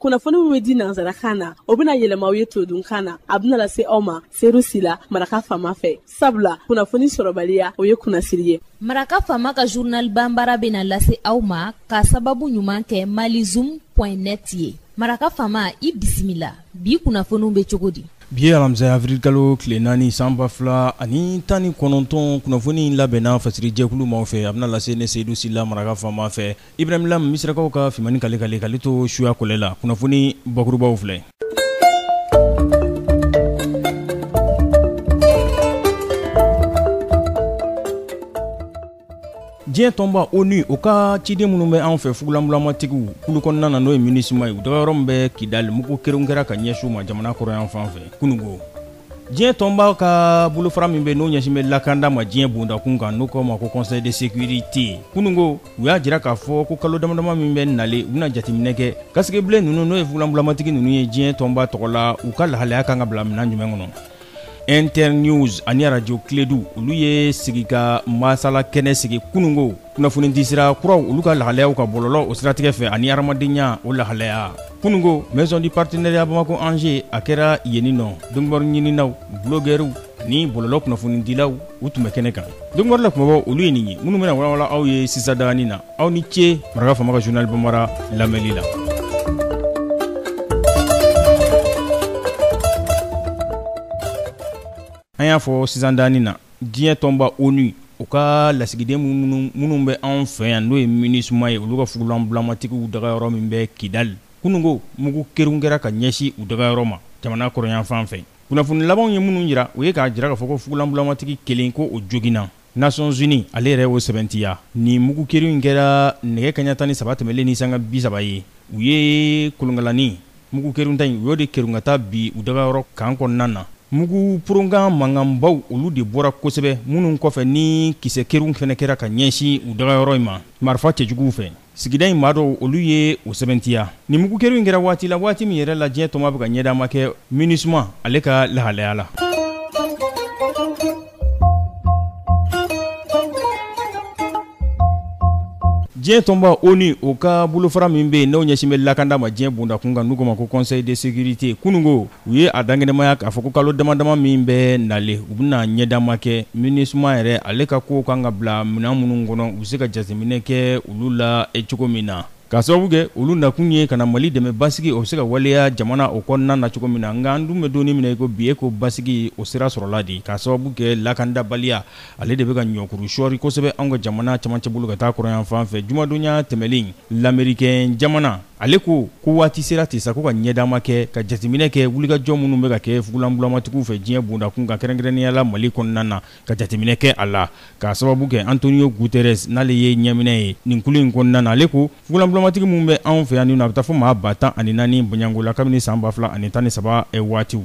kunnafoni min bɛ di nanzarakan na o bɛna yɛlɛma aw ye todunkan na a bɛna lase aw ma seeru sila maraka faama fɛ sabula kunnafoni sɔrɔbaliya o ye kunnasiri ye. Maraka faama ka journal banbara bɛna lase aw ma ka sababu ɲuman kɛ malizoom.net ye. Maraka faama i bisimila bi kunnafoniw bɛ cogo di? Bi alamisa avril kalo tile 4 san 2019 kunnafoni labɛnna fasiri jɛkulu maaw fɛ a bɛna lase ne Seydou Sila maraka faama fɛ Ibrahim Lam misirakaw ka fimani kale to suya kɔlɛ la kunnafoni bakurubaw filɛ. Diɲɛ tɔnba ONU o ka ciden minnu bɛ anw fɛ fugulanbulamatigiw kulu kɔnɔna na n'o ye MINUSMA ye u dagayɔrɔ min bɛ Kidali mugu kerenw kɛra ka ɲɛsin u ma jamana kɔrɔyan fan fɛ kunungo. Diɲɛ tɔnba ka bolofara min bɛ n'o ɲɛsin bɛ lakanda ma diɲɛ bondakun kan n'o k'o ma ko Conseil de sécurité kunungo u y'a jira k'a fɔ ko kalo damadama min bɛ nale u bɛna jateminɛ kɛ kasikebilen ninnu n'o ye fugulanbulamatigi ninnu ye diɲɛ tɔnba tɔgɔ la u ka lahalaya kan ka bila minɛn jumɛn kɔnɔ. Internews ani radio Kiledu olu ye sigi ka masala kɛnɛ sigi kunungo kunnafoni disira kuraw olu ka lahalayaw ka bɔlɔlɔ o siratigɛ fɛ ani hadamadenya o lahalaya kunungo Maison du Partenariat Bamako Angers a kɛra yeninɔ dɔnkibaru ɲininaw bloguɛriw ni bɔlɔlɔ kunnafoni dilaw u tun bɛ kɛnɛ kan dɔnkibaru la kumabɔ olu ye nin ye minnu bɛna walawala aw ye sisa dagani na aw ni ce maraka faama ka journal Banbara lamɛnli la. An y'a fɔ sisan dani na diɲɛ tɔnba ONU o ka lasigiden minnu bɛ anw fɛ yan n'o ye MINUSMA ye olu ka fugulanbulamatigiw dagayɔrɔ min bɛ Kidali kunungo mugu kerenw kɛra ka ɲɛsin u dagayɔrɔ ma jamana kɔrɔyan fan fɛ kunnafoni labanw ye minnu yira o ye k'a jira k'a fɔ ko fugulanbulamatigi kelen ko o joginna Nations Unies ale yɛrɛ y'o sɛbɛntiya ni mugu kerenw kɛra nɛgɛ kaɲa 13 tɛmɛlen ni sanga 30 ye u ye kolongalani mugu kerenw ta in u y'o de kerun ka taa bi u dagayɔrɔ kan kɔnɔna na mugu purongan manganbaw olu de bɔra kosɛbɛ minnu kɔfɛ ni kisɛ kerenw fɛnɛ kɛra ka ɲɛsin u dagayɔrɔ in ma marifa cɛjuguw fɛ sigida in maa dɔw olu ye o sɛbɛntiya ni mugu kerenw kɛra waati la waati min yɛrɛ la diɲɛ tɔnba bɛ ka ɲɛdama kɛ MINUSMA ale ka lahalaya la. Diɲɛ tɔnba ONU o ka bolofara min bɛ yen n'o ɲɛsin bɛ lakanda ma diɲɛ bondakun kan n'u ko ma ko Conseil de sécurité kunungo u ye a dangɛnɛmaya k'a fɔ ko kalo damadama min bɛ nale u bɛna ɲɛdama kɛ MINUSMA yɛrɛ ale ka kow kan ka bila minɛn minnu kɔnɔ u bɛ se ka jateminɛ kɛ olu la cogo min na. Ka sababu kɛ olu nakun ye ka na Mali dɛmɛ basigi o bɛ se ka waleya jamana o kɔnɔna na cogo min na nka an dun bɛ don min na i ko bi ko basigi o sira sɔrɔla de ka sababu kɛ lakandabaliya ale de bɛ ka ɲɔkuru sɔɔri kosɛbɛ anw ka jamana camancɛ bolo ka taa kɔrɔyan fan fɛ jumadonya tɛmɛlen l'Américain jamana ale ko waati sera ten sa ko ka ɲɛdama kɛ ka jateminɛ kɛ wulikajɔ minnu bɛ ka kɛ fugulanbulamatigiw fɛ diɲɛ bondakun ka kɛrɛnkɛrɛnnenya la Mali kɔnɔna na ka jateminɛ kɛ a la ka sababu kɛ Antonio Guterres n'ale ye ɲɛminɛ ye nin kulu in kɔnɔna na ale ko fugulanbulamatigi minnu bɛ anw fɛ yan nin a bɛ taa fɔ maa 14 Bonyango la kabini san 2013 waatiw.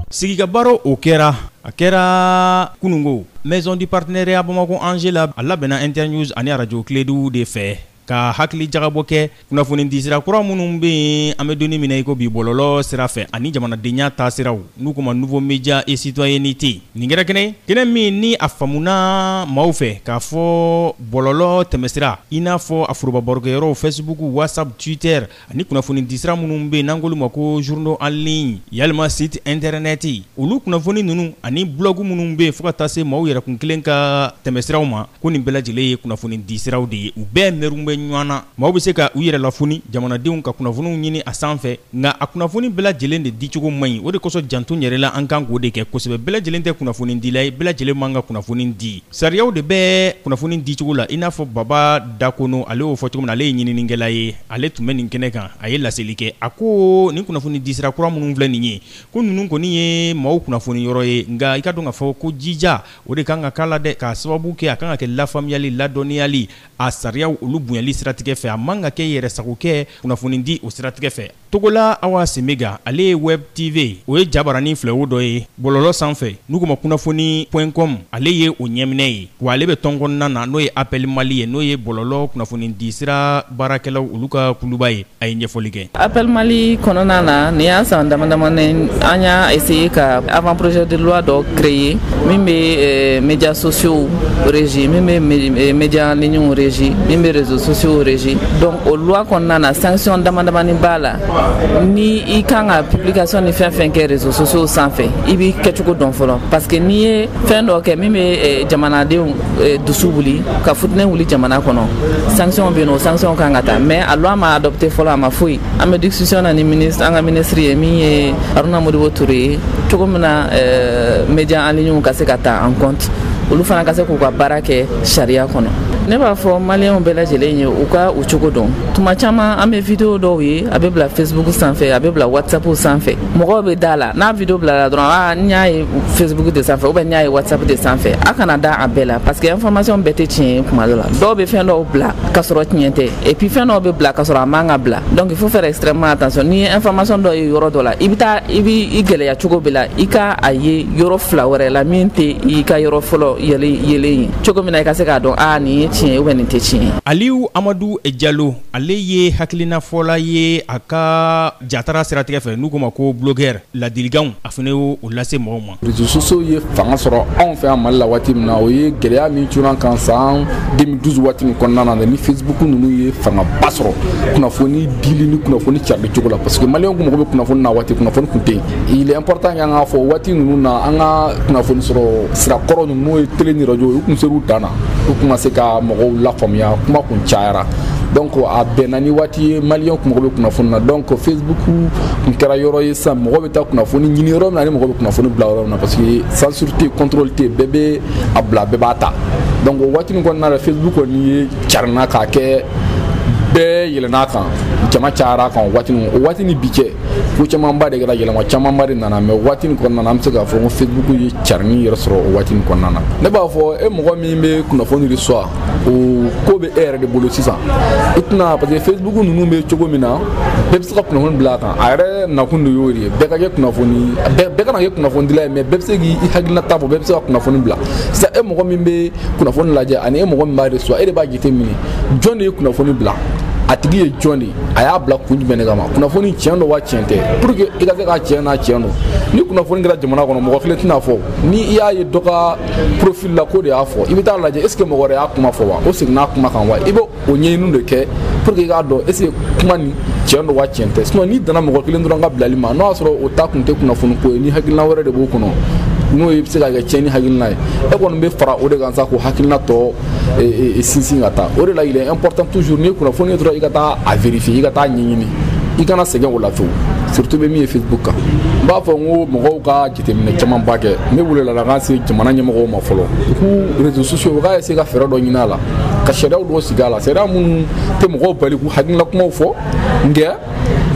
Sigika baro o kɛra a kɛra kunungo Maison du Partenariat Bamako Angers la a labɛnna Internews ani radio Kiledu de fɛ ka hakili jagabɔ kɛ kunnafoni disira kura minnu bɛ yen an bɛ donni min na i ko bi bɔlɔlɔ sira fɛ ani jamanadenya taasiraw n'u ko ma nouveau média et citoyenneté nin kɛra kɛnɛ min ni a faamuna maaw fɛ k'a fɔ bɔlɔlɔ tɛmɛsira i n'a fɔ a forobabarokɛyɔrɔw Facebook WhatsApp Twitter ani kunnafoni disira minnu bɛ yen n'an k'olu ma ko journaux en ligne yalima site internet olu kunnafoni ninnu ani blog minnu bɛ yen fo ka taa se maaw yɛrɛkun kelen ka tɛmɛsiraw ma ko nin bɛɛ lajɛlen ye kunnafoni disiraw de ye u bɛɛ mɛrun bɛ ɲɔgɔnna maaw bɛ se ka u yɛrɛ lafuni jamanadenw ka kunnafoniw ɲini a sanfɛ nka a kunnafoni bɛɛ lajɛlen de dicogo man ɲi o de kosɔn janto yɛrɛ la an kan k'o de kɛ kosɛbɛ bɛɛ lajɛlen tɛ kunnafoni dila ye bɛɛ lajɛlen man ka kunnafoni di sariyaw de bɛ kunnafoni dicogo la i n'a fɔ Baba Dakono ale y'o fɔ cogo min na ale ye ɲininikɛla ye ale tun bɛ nin kɛnɛ kan a ye laseli kɛ a ko nin kunnafoni disira kura minnu filɛ nin ye ko ninnu kɔni ye maaw kunnafoni yɔrɔ ye nka i ka dɔn k'a fɔ ko jija o de kan ka k'a la dɛ k'a sababu kɛ a kan ka kɛ lafaamuyali ladɔnniyali a sariyaw olu bonyali siratigɛ fɛ a man ka kɛ yɛrɛ sago kɛ kunnafoni di o siratigɛ fɛ Togola Awa Semega ale Web TV o ye jabarani filɛ o dɔ ye bɔlɔlɔ sanfɛ n'u ko ma kunnafoni.com ale ye o ɲɛminɛ ye wa ale bɛ tɔn kɔnɔna na n'o ye Appel Mali ye n'o ye bɔlɔlɔ kunnafoni di sira baarakɛlaw olu ka kuluba ye a ye ɲɛfɔli kɛ. Appel Mali kɔnɔna na ni y'a san damadamanin an y'a essayer ka avant projet de loi dɔ créer min bɛ médias sociaux régi min bɛ médias en ligne régi min bɛ réseaux sociaux régi donc o loi kɔnɔna na sanction damadamanin b'a la ni i kan ka publication ni fɛn fɛn kɛ réseaux sociaux sanfɛ i b'i kɛcogo dɔn fɔlɔ parce que n'i ye fɛn dɔ kɛ min bɛ jamanadenw dusu wuli ka futinɛ wuli jamana kɔnɔ sanction bɛ yen o sanction kan ka ta mais a loi ma adopté fɔlɔ a ma foyi an bɛ discussion na ni ministre an ka ministre ye min ye Haruna Modibo Touré ye cogo min na médias en ligne ka se ka ta en compte olu fana ka se k'u ka baara kɛ sariya kɔnɔ. Ne b'a fɔ maliyɛnw bɛɛ lajɛlen ye u ka u cogo dɔn. Tuma caman an bɛ video dɔw ye a bɛ bila Facebook sanfɛ a bɛ bila WhatsApp sanfɛ mɔgɔw bɛ da la n'a video bilala dɔrɔn n y'a ye Facebook de sanfɛ ou bien n y'a ye WhatsApp de sanfɛ a kana da a bɛɛ la parce que information bɛɛ tɛ tiɲɛ ye kuma dɔ la dɔw bɛ fɛn dɔw bila ka sɔrɔ tiɲɛ tɛ et puis fɛn dɔw bɛ bila ka sɔrɔ a man ka bila donc il faut faire extrêmement attention ni information dɔ ye yɔrɔ dɔ la i b'i gɛlɛya cogo bɛɛ la i ka a ye yɔrɔ fila wɛrɛ la min tɛ i ka yɔrɔ fɔlɔ yelen ye cogo min na i ka se k'a dɔn nin ye tiɲɛ ou bien nin tɛ tiɲɛ. Aliou Amadou Diallo ale ye hakilinafɔla ye a ka jatara siratigɛ fɛ n'u ko ma ko blogueur ladilikanw a fana y'o lase mɔgɔw ma. Réseaux sociaux ye fanga sɔrɔ anw fɛ yan Mali la waati min na o ye gɛlɛya min cunna kan san 2012 waati min kɔnɔna na ni Facebook ninnu ye fangaba sɔrɔ kunnafoni dili ni kunnafoni carili cogo la parce que maliyɛnw kun mago bɛ kunnafoni na waati kunnafoni kun tɛ yen. Il est important y'an k'a fɔ waati ninnu na an ka kunnafoni sɔrɔ sira kɔrɔ ninnu n'o ye télé ni radio u kun ser'u dan na u kun ma se ka mɔgɔw lafaamuya kuma kun cayara donc a bɛnna ni waati ye maliyɛnw kun mago bɛ kunnafoni na donc Facebook kun kɛra yɔrɔ ye sisan mɔgɔ bɛ taa kunnafoni ɲini yɔrɔ min na ni mɔgɔ bɛ kunnafoni bila yɔrɔ min na parce que censure tɛ contrôle tɛ bɛɛ bɛ a bila bɛɛ b'a ta donc o waati nin kɔnɔna la Facebook kɔni ye carinna k'a kɛ bɛɛ yɛlɛn'a kan jama cayara kan o waati ni bi cɛ ko camanba de kɛra yɛlɛma camanba de nana mais waati nin kɔnɔna na an bɛ se k'a fɔ ko Facebook ye carini yɛrɛ sɔrɔ o waati nin kɔnɔna na ne b'a fɔ mɔgɔ min bɛ kunnafoni reçoit o ko bɛ yɛrɛ de bolo sisan i tɛna parce que Facebook ninnu bɛ cogo min na bɛɛ bɛ se ka kunnafoni bila a kan a yɛrɛ nakun de y'o de ye bɛɛ ka kɛ kunnafoni bɛɛ kana kɛ kunnafoni dila ye mais bɛɛ bɛ se k'i hakilinata fɔ bɛɛ bɛ se ka kunnafoni bila sisan mɔgɔ min bɛ kunnafoni lajɛ ani mɔgɔ min b'a reçoit de b'a jateminɛ jɔn de ye kunnafoni bila a tigi ye jɔn de a y'a bila kun jumɛn de kama kunnafoni tiɲɛ don wa tiɲɛ tɛ pour que i ka se k'a tiɲɛ n'a tiɲɛ don ni kunnafoni kɛra jamana kɔnɔ mɔgɔ kelen tɛna fɔ ni i y'a ye dɔ ka profil la ko de y'a fɔ i bɛ taa lajɛ est ce que mɔgɔ wɛrɛ y'a kuma fɔ wa o seginna a kuma kan wa i bɛ o ɲɛɲiniw de kɛ pour que i k'a dɔn est ce que kuma nin tiɲɛ don wa tiɲɛ tɛ sinon n'i danna mɔgɔ kelen dɔrɔn ka bilali ma n'o y'a sɔrɔ o ta kun tɛ kunnafoni ko ye ni hakilina wɛrɛ de b'o kɔnɔ n'o ye bɛ se ka kɛ tiɲɛni hakilina ye e kɔni bɛ fara o de kan sa k'o hakilina tɔ sinsin ka taa o de la il est important toujours n'i ye kunnafoni ye dɔrɔn i ka taa a vérifier i ka taa ɲɛɲini i kana sɛgɛn o la fiyewu surtout bɛ min ye Facebook kan n b'a fɔ n ko mɔgɔw ka jateminɛ camanba kɛ ne welela k'an se jamana ɲɛmɔgɔw ma fɔlɔ k'u réseaux sociaux u k'a essayer ka fɛɛrɛ dɔ ɲini a la ka sariyaw dɔw sigi a la sariya minnu tɛ mɔgɔw bali k'u hakilina kumaw fɔ nka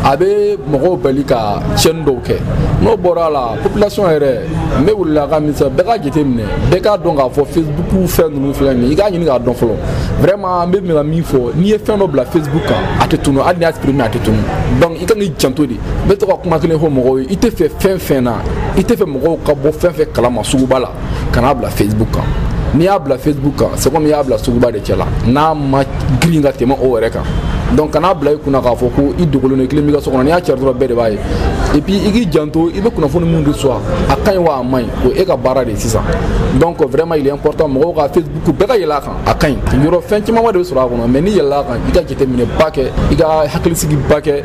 a bɛ mɔgɔw bali ka tiɲɛni dɔw kɛ n'o bɔra a la population yɛrɛ ne welela ka misa bɛɛ ka jateminɛ bɛɛ k'a dɔn k'a fɔ Facebook fɛn ninnu filɛ nin ye i k'a ɲini k'a dɔn fɔlɔ vraiment an bɛ fɛ ka min fɔ n'i ye fɛn dɔ bila Facebook kan a tɛ tunu hali n'i y'a supprimer a tɛ tunu donc i kan k'i janto de bɛ to ka kuma kelen fɔ mɔgɔw ye i tɛ fɛ fɛn fɛn na i tɛ fɛ mɔgɔw ka bɔ fɛn fɛn kalama suguba la ka n'a bila Facebook kan n'i y'a bila Facebook kan c'est comme i y'a bila suguba de cɛ la n'a ma girin ka tɛmɛ o yɛrɛ kan donc kana bila i kunna k'a fɔ ko i dogolen don kelen b'i ka so kɔnɔ n'i y'a cari dɔrɔn bɛɛ de b'a ye et puis i k'i janto i bɛ kunnafoni min reçoit a ka ɲi wa a man ɲi o e ka baara de ye sisan donc vraiment il est important mɔgɔw ka Facebook bɛɛ ka yɛlɛ a kan a ka ɲi yɔrɔ fɛn caman de bɛ sɔrɔ a kɔnɔ mais n'i yɛlɛla a kan i ka jateminɛ ba kɛ i ka hakilisigi ba kɛ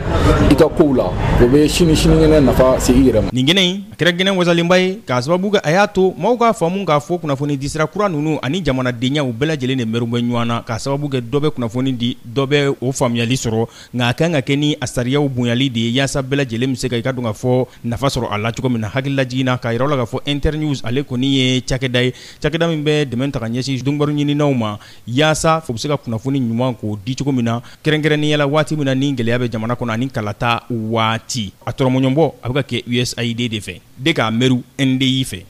i ka kow la o bɛ sinikɛnɛ nafa se i yɛrɛ ma. nin kɛnɛ in a kɛra kɛnɛ wasalenba ye k'a sababu kɛ a y'a to maaw k'a faamu k'a fɔ kunnafoni disira kura ninnu ani jamanadenyaw bɛɛ lajɛlen de mɛru bɛ ɲɔgɔn na k'a sababu kɛ dɔ bɛ kunnafoni di dɔ bɛ o faamuyali sɔrɔ nka a kan ka kɛ ni a sariyaw bonyali de ye yaasa bɛɛ lajɛlen bɛ se ka i ka dɔn ka fɔ nafa sɔrɔ a la cogo min na hakilila jiginna k'a yira la k'a fɔ Internews ale kɔni ye cakɛda ye cakɛda min bɛ dɛmɛ ta ka ɲɛsin dɔnnibaru ɲininaw ma yaasa fo bɛ se ka kunnafoni ɲuman k'o di cogo min na kɛrɛnkɛrɛnnenya la waati min na ni gɛlɛya bɛ jamana kɔnɔ ani kalata waati a tɔrɔmɔɲɔbɔ a bɛ ka kɛ USAID de fɛ de k'a mɛru NDI fɛ.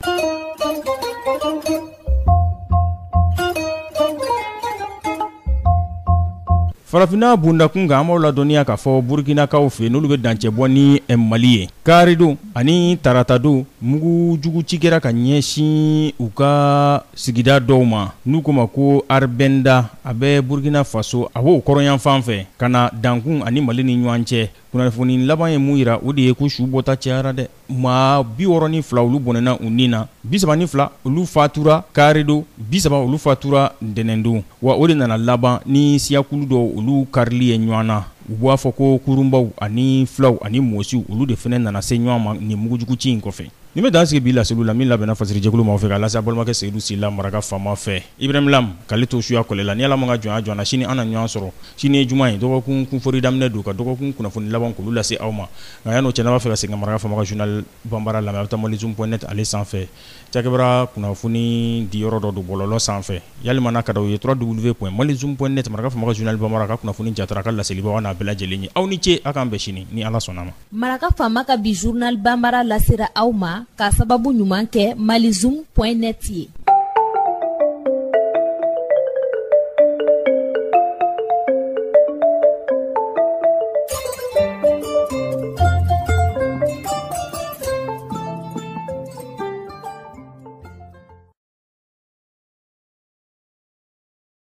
farafina bundakun kan amaw la dɔnniya k'a fɔ burkinakaw fɛ n'olu bɛ dancɛ bɔ ni mali ye kari don ani tarata don mugu jugu ci kɛra ka ɲɛsin u ka sigida dɔw ma n'u ko ma ko arbenda a bɛ burkina faso a b'o kɔrɔyan fan fɛ ka na dankun ani mali ni ɲɔgɔn cɛ kunnafoni laban ye mun yira o de ye ko su bɔta cayara dɛ maa 62 olu bɔnɛna u nin na 32 olu fatura kari don 30 olu fatura ntɛnɛndon wa o de nana laban ni siyakulu dɔw olu karili ye ɲɔgɔn na u b'a fɔ ko kurunbaw ani filaw ani mɔsiw olu de fɛnɛ nana se ɲɔgɔn ma ni mugujugu ci in kɔfɛ ni bɛ dan sigi bi laseliw la min labɛnna fasirijɛkulu ma fɛ k'a lase a balimakɛ Seyidu Sila maraka faama fɛ Ibrahim Lam k'ale to suya kɔlɛ la ni Ala ma ka jɔnya na sini an na ɲɔgɔn sɔrɔ sini ye juma ye dɔgɔkun kunfɔri daminɛ don ka dɔgɔkun kunnafoni laban k'olu lase aw ma nka yan'o cɛ n'a b'a fɛ ka segin maraka faama ka journal banbara lamɛn a bɛ taa malizoom.net ale sanfɛ cakɛbara kunnafoni di yɔrɔ dɔ don bɔlɔlɔ sanfɛ yalima n'a ka d'aw ye www.malizoom.net maraka faama ka journal banbara ka kunnafoni jatara ka laselibaga n'a bɛɛ lajɛlen ye aw ni ce a k'an bɛn sini ni Ala sɔnna ma maraka faama ka bi journal banbara lasera aw ma ka sababu ɲuman kɛ malizoom.net ye